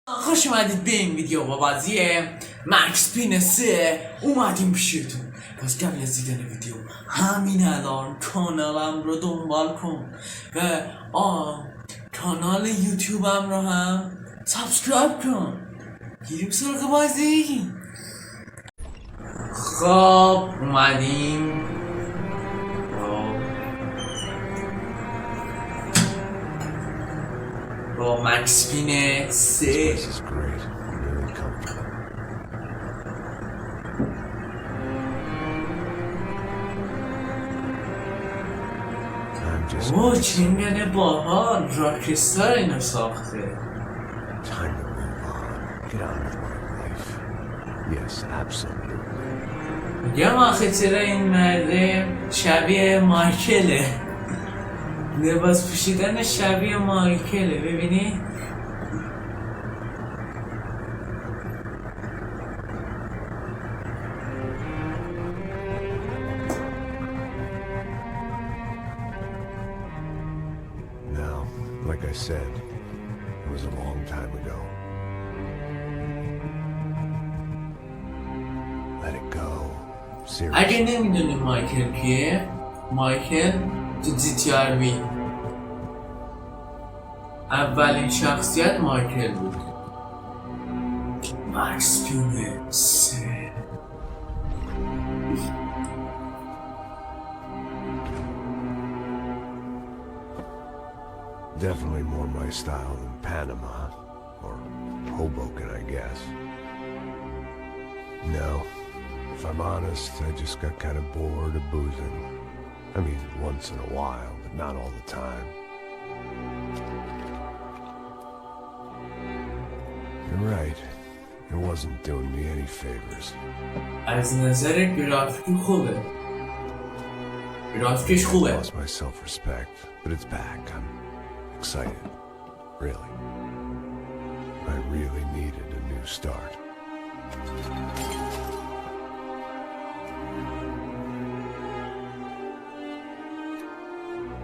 خوش اومدید به این ویدیو با بازی مکس پین 3 اومدیم پیشتون. پس قبل از دیدن ویدیو همین الان کانالم رو دنبال کن و کانال یوتیوبم رو هم سابسکرایب کن. گیریم سراغ بازی. خب اومدیم با مکس پین 3. اوه چنگنه باحال، راکستر اینو ساخته. میگم آخه چرا این مرده شبیه مایکله، لباس پوشیدن شبیه مایکله، ببینی؟ Now, like I said, it was a long time ago. Let it go. Seriously. اگه نمیدونی مایکل کیه، مایکل تو GTRB اولین شخصیت مایکل بود. مکس پین 3. Definitely more my style than Panama, or Hoboken, I guess. No, if I'm honest, I just got kind of bored of boozing. I mean, once in a while, but not all the time. You're right, it wasn't doing me any favors. از نظر گرافیکی خوبه. گرافیکش خوبه. I lost my self-respect, but it's back. I'm excited, really. I really needed a new start.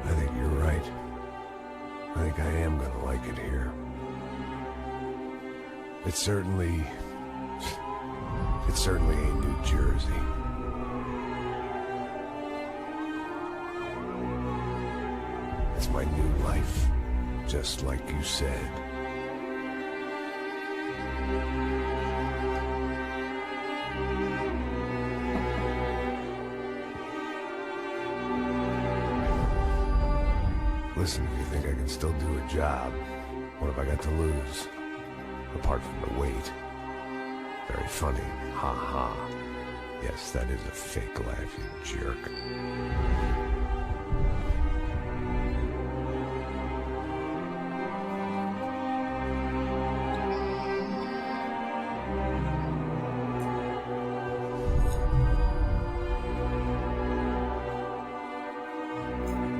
I think you're right. I think I am gonna like it here. It's certainly ain't New Jersey. It's my new life, just like you said. Listen, if you think I can still do a job, what have I got to lose? Apart from the weight. Very funny. Ha ha. Yes, that is a fake laugh, you jerk.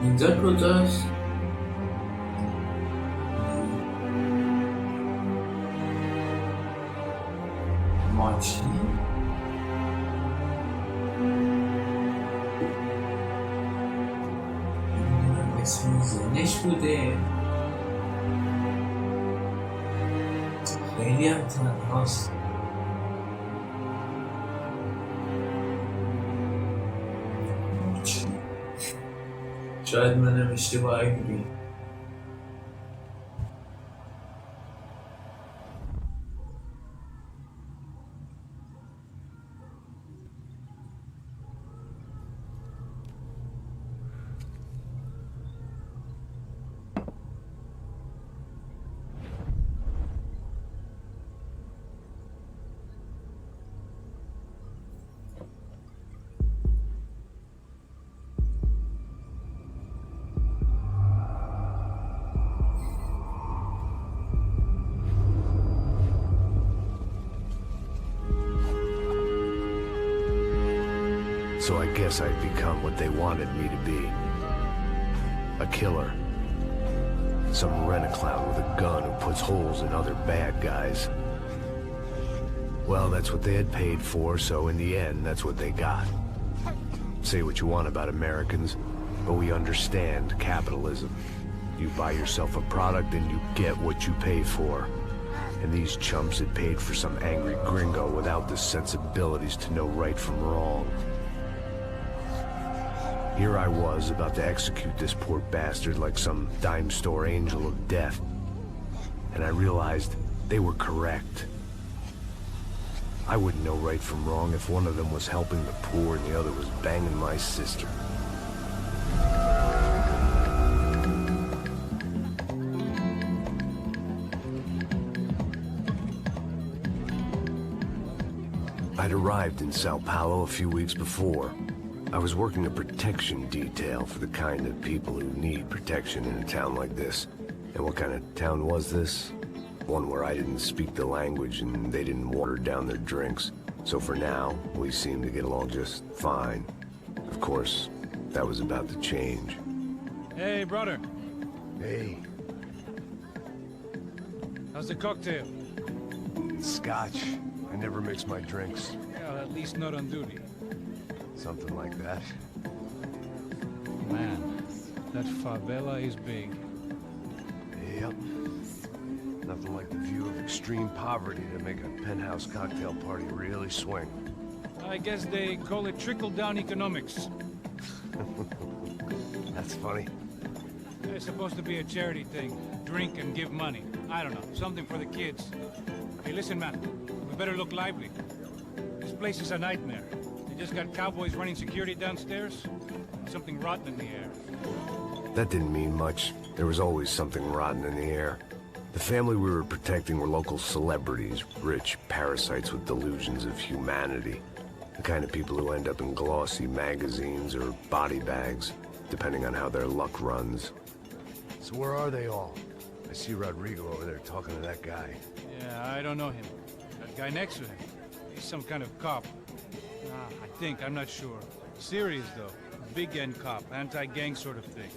اینجا کجاست؟ ماچی؟ اسم زنش بوده. خیلی هم تنهاست. شاید منم اشتباهی بگیم. So I guess I've become what they wanted me to be. A killer. Some rent-a-clown with a gun who puts holes in other bad guys. Well, that's what they had paid for, so in the end, that's what they got. Say what you want about Americans, but we understand capitalism. You buy yourself a product and you get what you pay for. And these chumps had paid for some angry gringo without the sensibilities to know right from wrong. Here I was, about to execute this poor bastard like some dime store angel of death. And I realized they were correct. I wouldn't know right from wrong if one of them was helping the poor and the other was banging my sister. I'd arrived in Sao Paulo a few weeks before. I was working a protection detail for the kind of people who need protection in a town like this. And what kind of town was this? One where I didn't speak the language and they didn't water down their drinks. So for now, we seemed to get along just fine. Of course, that was about to change. Hey, brother. Hey, How's the cocktail? Scotch. I never mix my drinks. Well, at least not on duty. Something like that. Man, that favela is big. Yep. Nothing like the view of extreme poverty to make a penthouse cocktail party really swing. I guess they call it trickle-down economics. That's funny. It's supposed to be a charity thing. Drink and give money. I don't know, something for the kids. Hey, listen, man. We better look lively. This place is a nightmare. They just got cowboys running security downstairs. Something rotten in the air. That didn't mean much. There was always something rotten in the air. The family we were protecting were local celebrities, rich parasites with delusions of humanity. The kind of people who end up in glossy magazines or body bags, depending on how their luck runs. So where are they all? I see Rodrigo over there talking to that guy. Yeah, I don't know him. That guy next to him. He's some kind of cop. I think, I'm not sure. Serious, though. Big end cop, anti-gang sort of thing.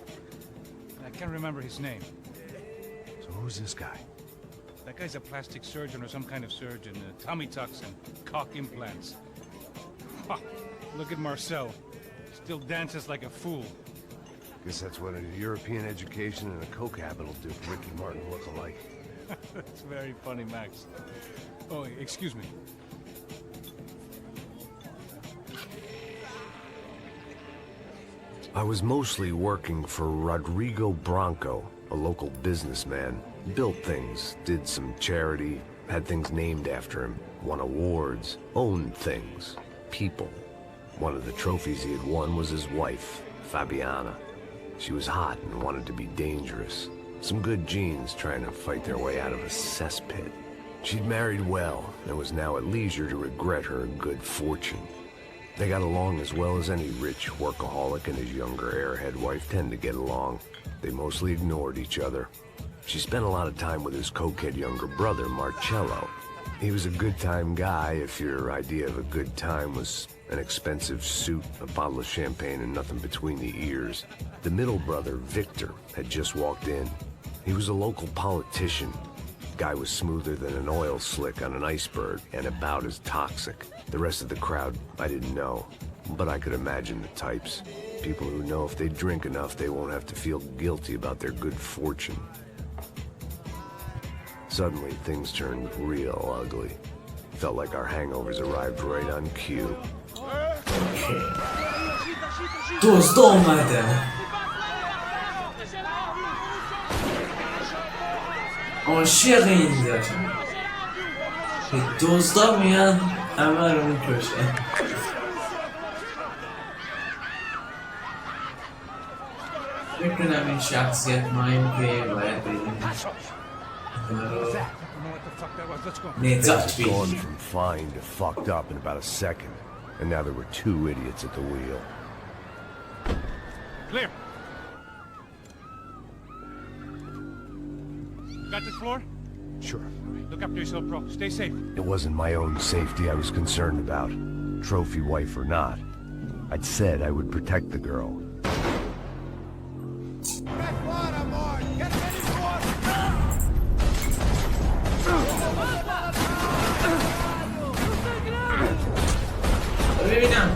I can't remember his name. So who's this guy? That guy's a plastic surgeon or some kind of surgeon. Tummy tucks and cock implants. Ha! Look at Marcel. Still dances like a fool. Guess that's what a European education and a coke habit will do for Ricky Martin look-alike. That's very funny, Max. Oh, excuse me. I was mostly working for Rodrigo Branco, a local businessman. Built things, did some charity, had things named after him, won awards, owned things, people. One of the trophies he had won was his wife, Fabiana. She was hot and wanted to be dangerous. Some good genes trying to fight their way out of a cesspit. She'd married well and was now at leisure to regret her good fortune. They got along as well as any rich workaholic and his younger airhead wife tend to get along. They mostly ignored each other. She spent a lot of time with his cokehead younger brother, Marcello. He was a good-time guy if your idea of a good time was an expensive suit, a bottle of champagne, and nothing between the ears. The middle brother, Victor, had just walked in. He was a local politician. Guy was smoother than an oil slick on an iceberg and about as toxic. The rest of the crowd, I didn't know, but I could imagine the types. People who know if they drink enough, they won't have to feel guilty about their good fortune. Suddenly, things turned real ugly. Felt like our hangovers arrived right on cue. دوست اومده. عاشق این داره. دوستا میان همه رو میکشه. فکر کنم این شخصیت مایم که باید بگیم Gone from fine to fucked up in about a second, and now there were two idiots at the wheel. Clear. Got this floor? Sure. Look after yourself, bro. Stay safe. It wasn't my own safety I was concerned about, trophy wife or not. I'd said I would protect the girl. ببینم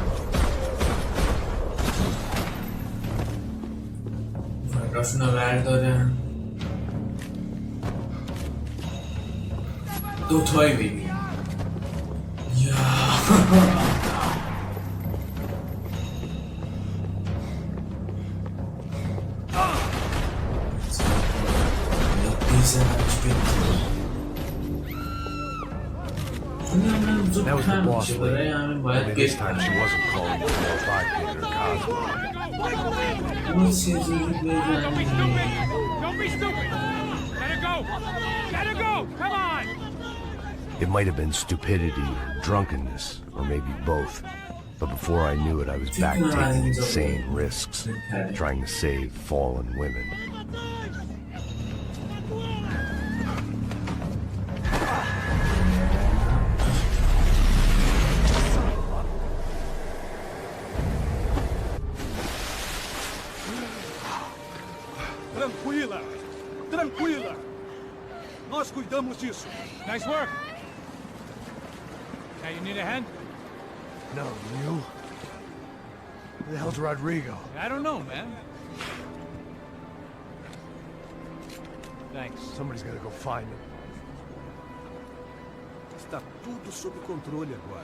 فرقاشون رو بردارم. دوتایی بگیر یا That was the boss lady. Only this time she wasn't calling for more vodka in her cosplay. Don't be stupid! Don't be stupid! Let her go! Let her go! Come on! It might have been stupidity or drunkenness, or maybe both. But before I knew it, I was back taking insane risks, trying to save fallen women. Tranquila! Tranquila! Nós cuidamos disso. Nice work! Now you need a hand? No, you? Who the hell's Rodrigo? I don't know, man. Thanks. Somebody's gotta go find him. Está tudo sob controle agora.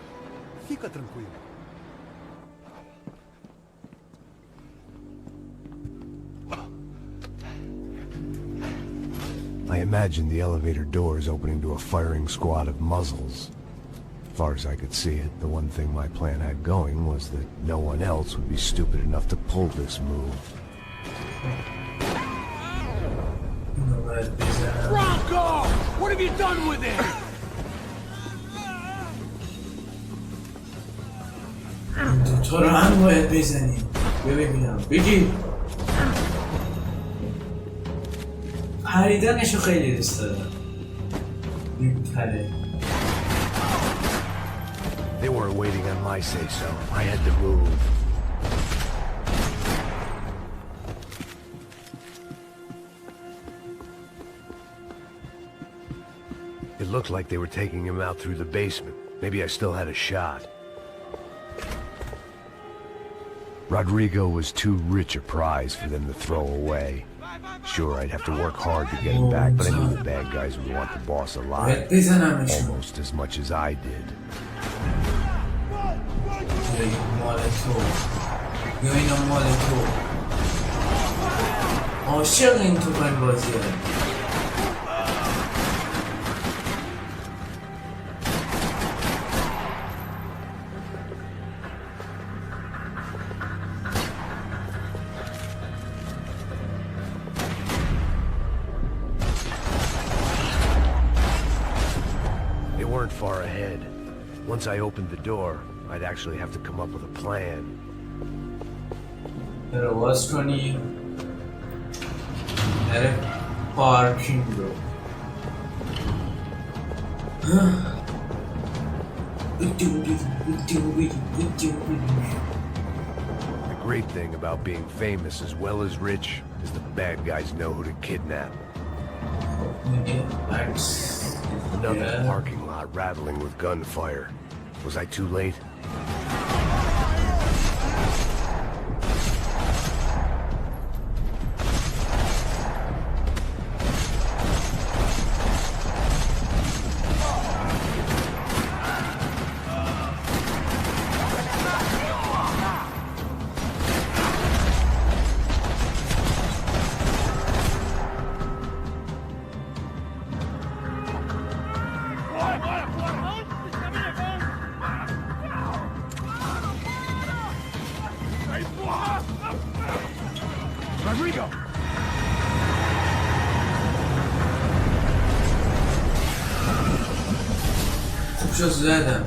Fica tranquilo. I imagined the elevator doors opening to a firing squad of muzzles. As far as I could see it, the one thing my plan had going was that no one else would be stupid enough to pull this move. Bronco! What have you done with it? تو رو هم باید بزنی ببینم بگیر پریدنشو خیلی دوست دارم میپره They weren't waiting on my say-so. I had to move. It looked like they were taking him out through the basement. Maybe I still had a shot. Rodrigo was too rich a prize for them to throw away. Sure, I'd have to work hard to get him back, but I knew the bad guys would want the boss alive. Almost as much as I did. عاشق این توپن بازیه They weren't far ahead. Once I opened the door, I'd actually have to come up with a plan. رو باز کنی نره پارکینگ رو The great thing about being famous as well as rich is the bad guys know who to kidnap. Another parking lot rattling with gunfire. Was I too late? Rodrigo! خوب شد زدم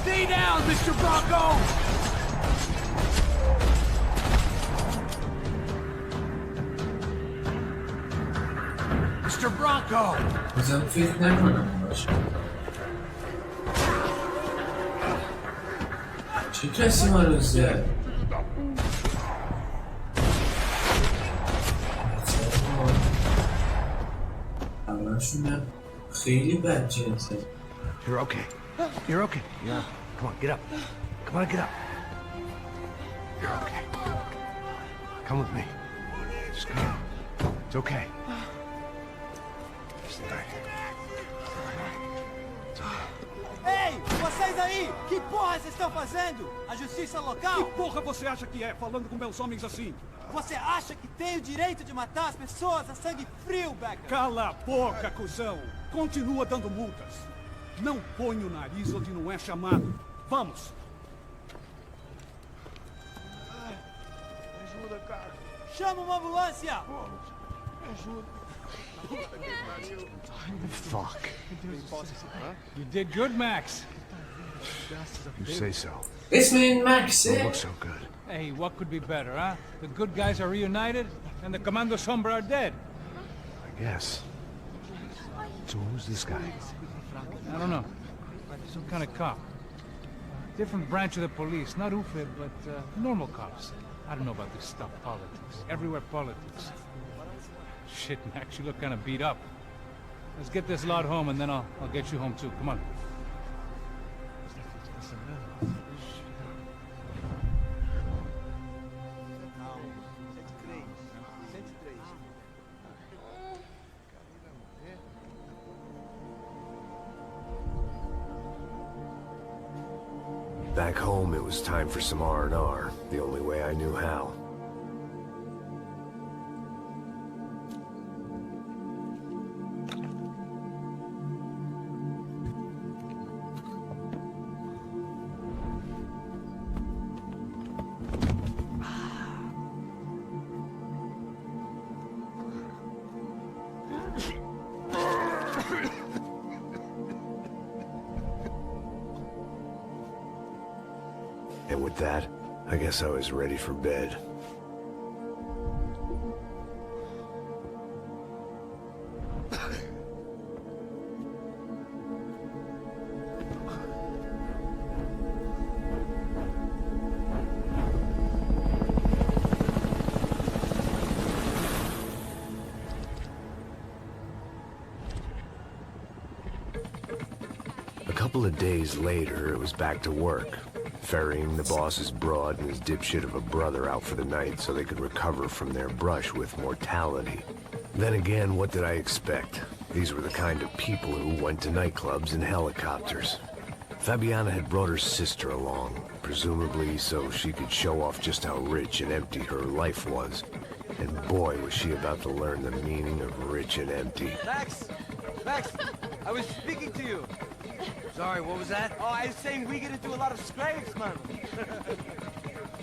Stay down, Mr. Bronco! Mr. Bronco! بازم فکر نکنم باشه چه کسی ما رو زد همشون خیلی بد جنسه You're okay. You're okay. Yeah. Come on, get up. Come on, get up. You're okay. Come with me. Just come on. It's okay. Ei, vocês aí! Que porra vocês estão fazendo? A justiça local? Que porra você acha que é, falando com meus homens assim? Você acha que tem o direito de matar as pessoas a sangue frio, Becker? Cala a boca, cuzão! Continua dando multas. Não põe o nariz onde não é chamado. Vamos! Ajuda, cara. Chama uma ambulância! Me ajuda. Fuck. You did good, Max. You say so. اسم این مکسه؟ Don't look so good. Hey, what could be better, huh? The good guys are reunited, and the Commando Sombra are dead. I guess. So who's this guy? I don't know. Some kind of cop. Different branch of the police. Not UFID, but normal cops. I don't know about this stuff, politics. Everywhere politics. Shit, Max, you look kind of beat up. Let's get this lot home, and then I'll get you home too. Come on. Back home, it was time for some R&R, the only way I knew how. And with that, I guess I was ready for bed. A couple of days later, it was back to work. Ferrying the boss's broad and his dipshit of a brother out for the night so they could recover from their brush with mortality. Then again, what did I expect? These were the kind of people who went to nightclubs in helicopters. Fabiana had brought her sister along, presumably so she could show off just how rich and empty her life was. And boy, was she about to learn the meaning of rich and empty. Max! Max! I was speaking to you! Sorry, what was that? Oh, I was saying we get into a lot of scrapes, man.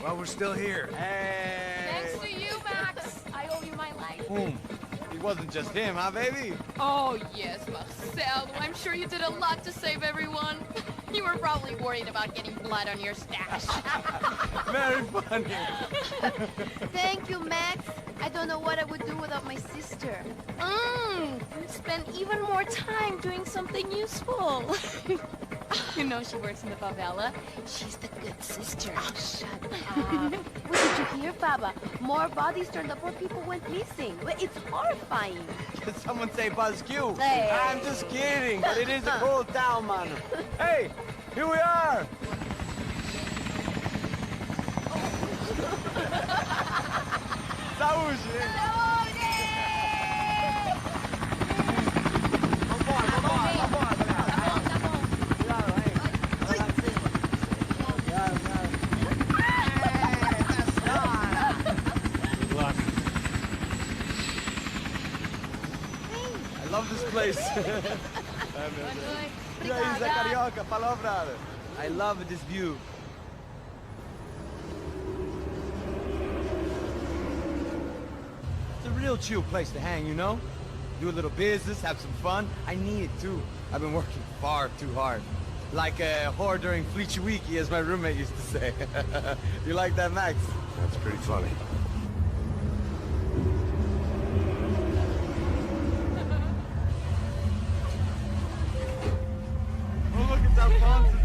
Well, we're still here. Hey! Thanks to you, Max. I owe you my life. Whom? It wasn't just him, huh, baby? Oh, yes, Marcel. I'm sure you did a lot to save everyone. You were probably worried about getting blood on your stash. Very funny. Thank you, Max. I don't know what I would do without my sister. Spend even more time doing something useful. You know she works in the favela. She's the good sister. Oh, shut up. What did you hear, Baba? More bodies turned up where people went missing. It's horrifying. Did someone say Buzz Q? Hey. I'm just kidding, but it is a cool town, man. Hey, here we are. Saúde! I love this place. Carioca, palavra. I love this view. It's a real chill place to hang, you know? Do a little business, have some fun. I need it too. I've been working far too hard. Like a whore during Fleechy Weeky, as my roommate used to say. You like that, Max? That's pretty funny. Oh, look at that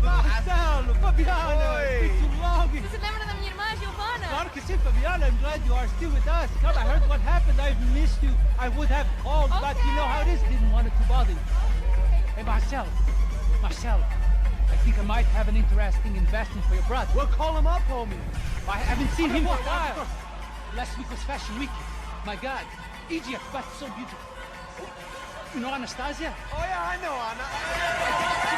Marcelo, Fabiana! Oi. It's too long. Você lembra da minha irmã, Giovanna? Claro que sim, Fabiana. I'm glad you are still with us. Come, I heard what happened. I've missed you. I would have called, but you know how it is. Didn't want it to bother you. Hey, Marcel. Marcel, I think I might have an interesting investment for your brother. Well, call him up, homie. I haven't seen him for a while. Last week was Fashion Week. My God, Egypt, but so beautiful. You know Anastasia? Oh yeah, I know Anna.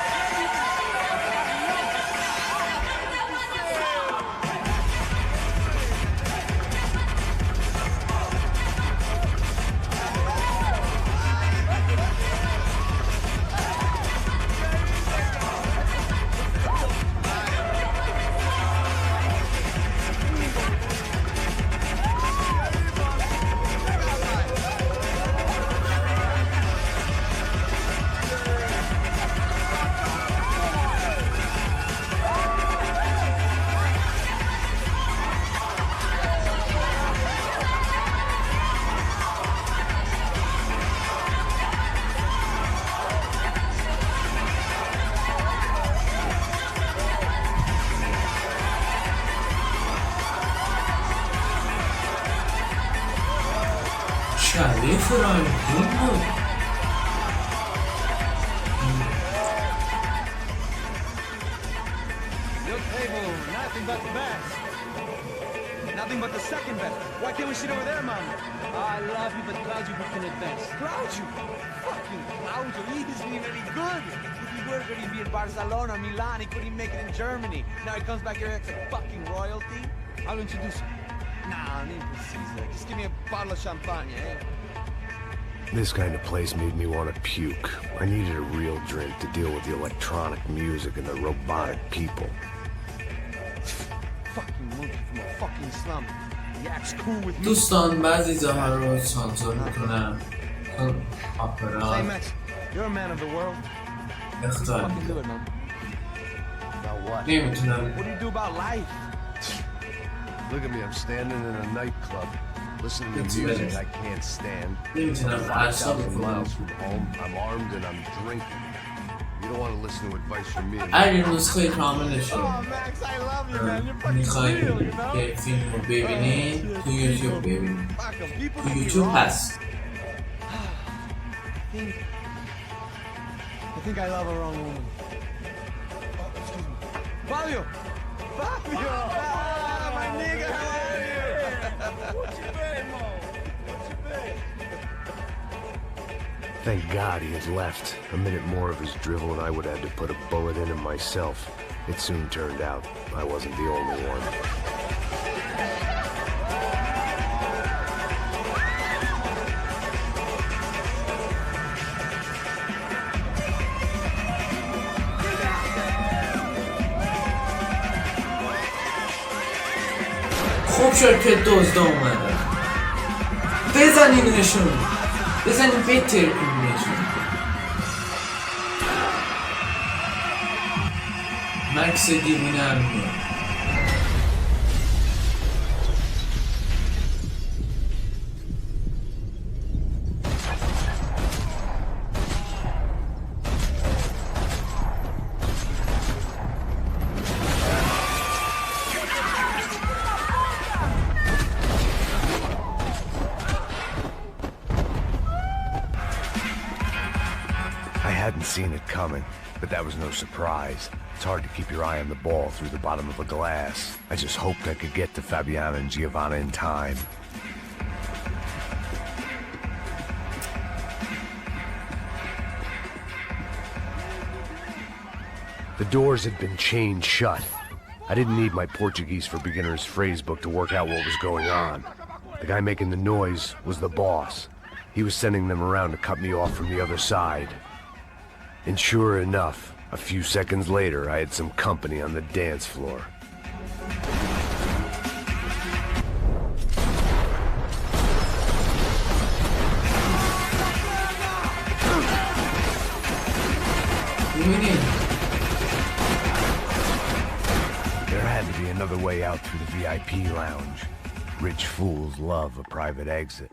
کله فرانکون بود. Your table, nothing but the best. Nothing but the second best. Why can't we sit over there, Mom? I love you, but Cloud you booked in advance. Cloud you? Fucking Cloud you. He isn't even any good. If he were good, he'd be in Barcelona, Milan. He couldn't make it in Germany. Now he comes back here as a fucking royalty. I'll introduce you. Nah, need to Caesar. Just give me a bottle of champagne, eh? This kind of place made me want to puke. I needed a real drink to deal with the electronic music and the robotic people. Fucking monkey from a fucking slum. He acts cool with me. دوستان بعضی جاها رو سانسور میکنم چون Say, آپرا Max, you're a man of the world. اختار Fucking do میده. it, man. About what? نمیتونم What do you do about life? Look at me, I'm standing in a nightclub, listening to It's music better. I can't stand. نمیتونم 5,000 اعصاب miles کنم. from home, I'm armed and I'm drinking. You don't want to listen to advice from me. اگر نسخه کاملش رو Oh, Max, I love you, man. You're fucking میخواین real, you know? که فیلم رو ببینید تو یوتیوب ببینید. Fuck 'em. People تو can be یوتیوب wrong. هست. I think I love a wrong woman. Oh, excuse me. Fabio! Fabio! Ah, my nigga, how are you? What you been, Mo? What you been? Thank God he had left. A minute more of his drivel and I would have had to put a bullet in him myself. It soon turned out I wasn't the only one. خوب شد که دزده اومده. بزنینشون. بزنین بهترینشون. مکس دیوونه هم میاد. I hadn't seen it coming, but that was no surprise. It's hard to keep your eye on the ball through the bottom of a glass. I just hoped I could get to Fabiana and Giovanna in time. The doors had been chained shut. I didn't need my Portuguese for Beginners phrase book to work out what was going on. The guy making the noise was the boss. He was sending them around to cut me off from the other side. And sure enough, a few seconds later, I had some company on the dance floor. There had to be another way out through the VIP lounge. Rich fools love a private exit.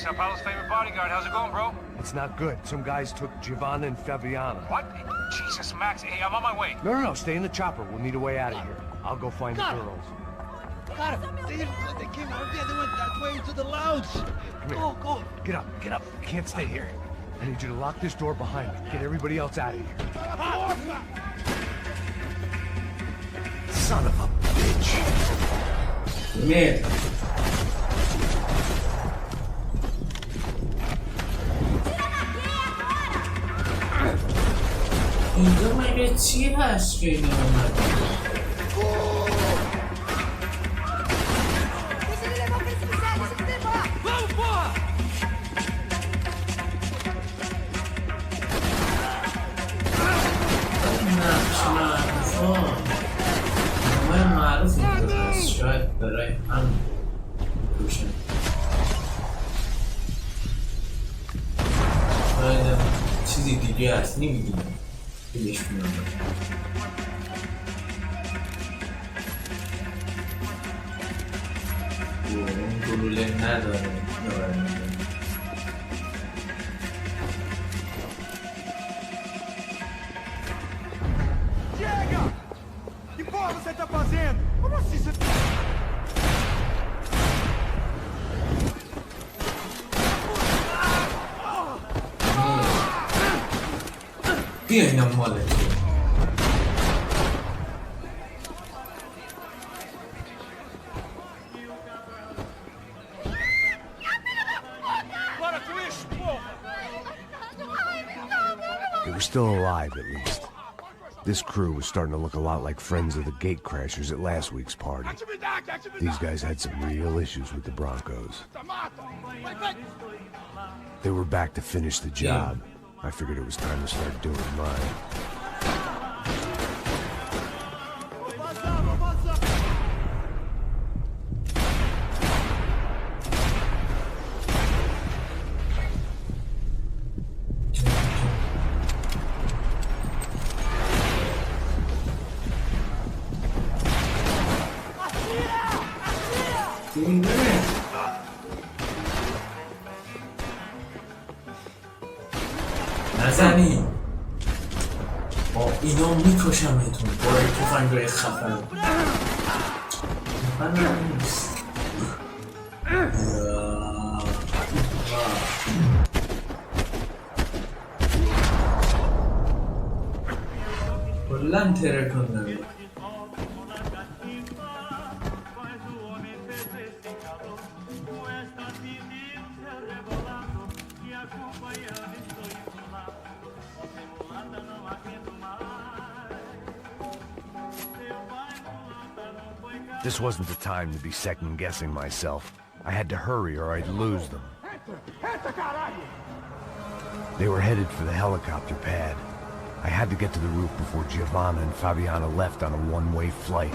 Sao Paulo's favorite bodyguard. How's it going, bro? It's not good. Some guys took Giovanna and Fabiana. What? Jesus, Max. Hey, I'm on my way. No, stay in the chopper. We'll need a way out of here. I'll go find the girls. Got him. They came out there. They went that way into the lounge. Come here. Go. Get up. You can't stay here. I need you to lock this door behind me. Get everybody else out of here. Son of a bitch. نه اینجا مگه چی هست که اینو اومده؟ شاید برای هم روشن شاید چیزی دیگه هست نمیدونم بهش میام اون گلوله نداره Chega! Que porra você tá fazendo? Como assim você... بیا اینم ماله They were still alive, at least. This crew was starting to look a lot like friends of the gatecrashers at last week's party. These guys had some real issues with the Broncos. They were back to finish the job. I figured it was time to start doing mine. نزنی با اینا میکشمتون با تفنگای خفن من نیست کلن ترکن نمید This wasn't the time to be second-guessing myself. I had to hurry or I'd lose them. They were headed for the helicopter pad. I had to get to the roof before Giovanna and Fabiana left on a one-way flight.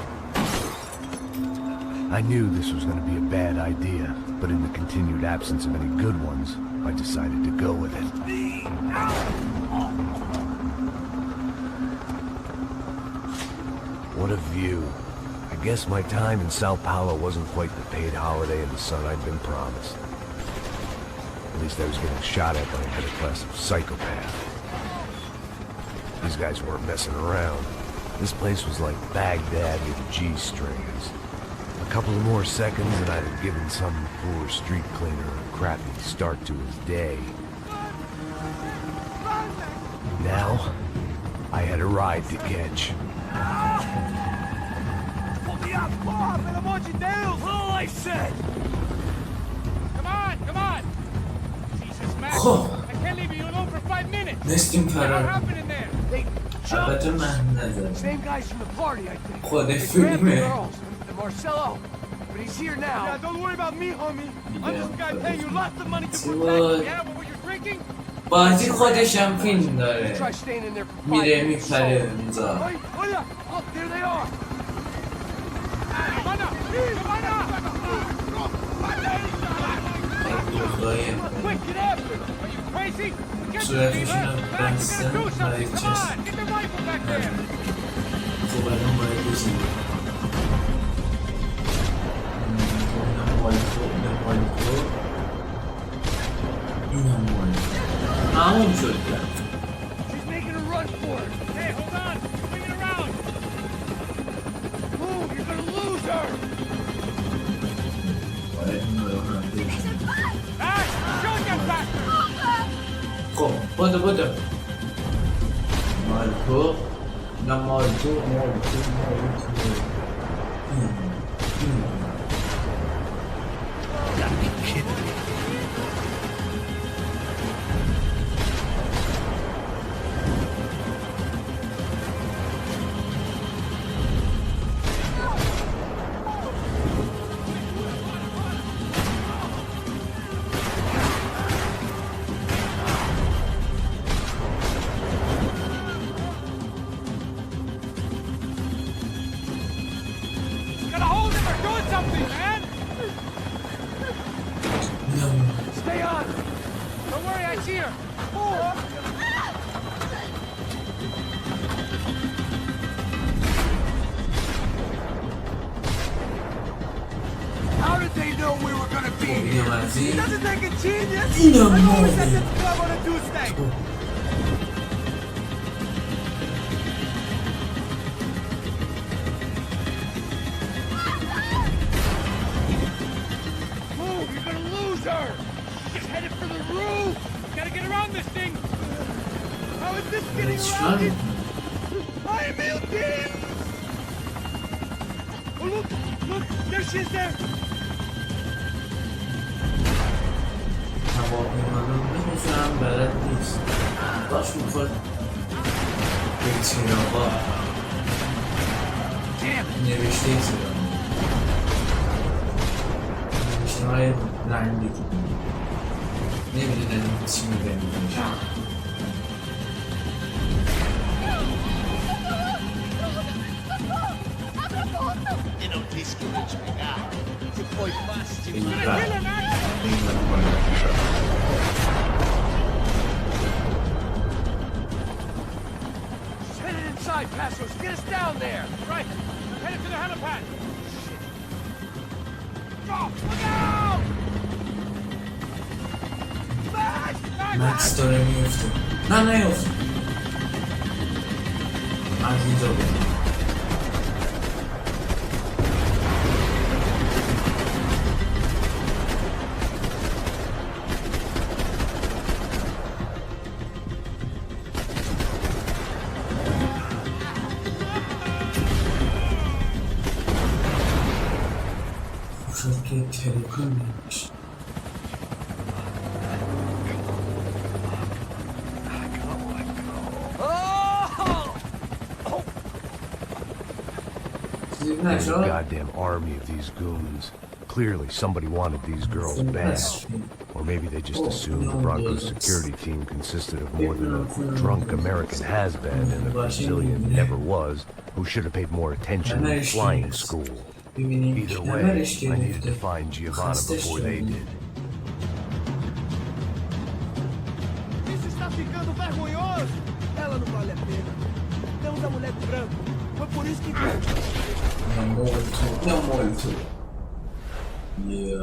I knew this was going to be a bad idea, but in the continued absence of any good ones, I decided to go with it. What a view. I guess my time in Sao Paulo wasn't quite the paid holiday in the sun I'd been promised. At least I was getting shot at by another class of psychopath. These guys weren't messing around. This place was like Baghdad with G-strings. A couple of more seconds and I'd have given some poor street cleaner a crappy start to his day. Now, I had a ride to catch. All I said! Come on! Jesus, Max! خب I can't leave you alone for 5 minutes! نستیم What فرار happened in there? البته من نزدم Same guys from the party, I think. خود They grabbed the فیلمه girls and Marcelo. But he's here now. Yeah, don't worry about me, homie. I'm just a guy paying you lots of money to What? protect. Yeah, what were you drinking? بازی خودش هم فیلم داره Try staying in there for 5 میره minutes. میپره اونجا Hey, hola! Look, there they are! Quick, get after them! Are you crazy? Get the صورتشون lever! هم Max, we بستن gotta do something! برای Come on! Get the rifle back there! خب الان باید بزنیم اینم وایفو تموم شد. She's making a run for it. Hey, hold on! Swing it around! Move, you're gonna lose her. Hey! Shoot that bastard! خب بدو مالتو نه مالتو Gotta be kidding me. Get a hold of her! Doing something, man! Stay on. Don't worry, I see her! How did they know we were gonna be here? اینم از این. Doesn't think a genius? اینم I'm always at مالی. the club on a Tuesday. Move, you're gonna lose her. She's headed for the roof. Gotta get around this thing! How is this getting چیکار around it? می‌کنی؟ I am ill. Oh, look, look, there she is there. هواپیمانو می‌فهمم بلد نیست. باش می‌خواد به چراغا نوشته چراغ نوشته‌های رنگی نمی‌دونم چی می‌گن. E non ti scoraggerai. Se poi passi She's headed inside, Passos! Get us down there! Right! Headed to the helipad! Go! Look out! مکس داره میفته. نه نیفته. از اینجا بود. شد که تلکن نمیشه. There's a goddamn army of these goons. Clearly, somebody wanted these girls bad. Or maybe they just assumed the Broncos security team consisted of more than a drunk American has-been and a Brazilian never was, who should have paid more attention in flying school. Either way, I needed to find Giovanna before they did. Isso está ficando vergonhoso. Ela não vale a pena. Temos a mulher de branco. Foi por isso que... نه مولتو یا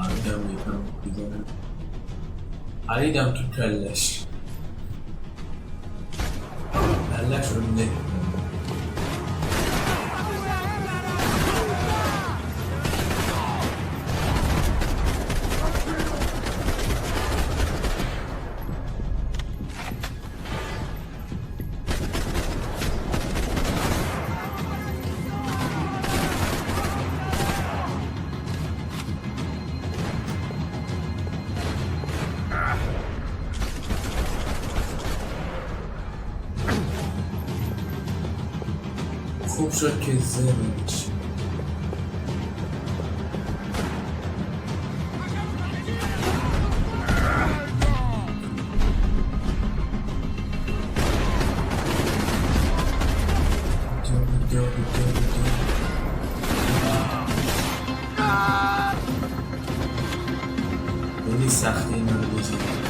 آدم یکم بیدنم عریدم تو کلش رو نه خوب شد که زنش خیلی سخته این رو بزنید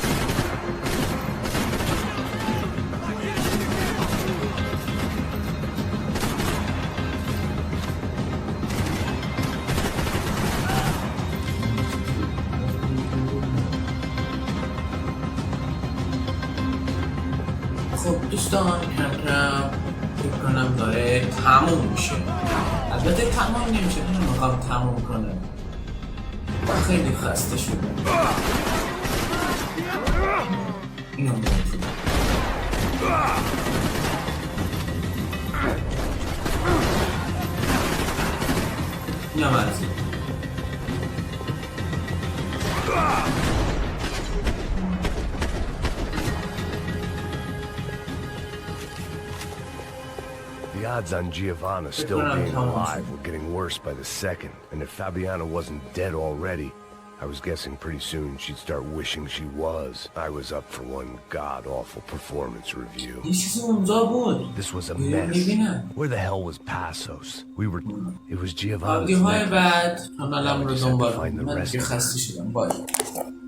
خب دوستان کم کم فکر کنم داره تموم میشه. البته تمام نمیشه، من میخوام تموم کنم. خیلی خسته شدم. اینو میتونم اینم از این. The odds on Giovanna still being alive were getting worse by the second, and if Fabiana wasn't dead already, I was guessing pretty soon she'd start wishing she was. I was up for one god-awful performance review. This was a mess. Where the hell was Passos? It was Giovanna's necklace. I just had to find the rest of her.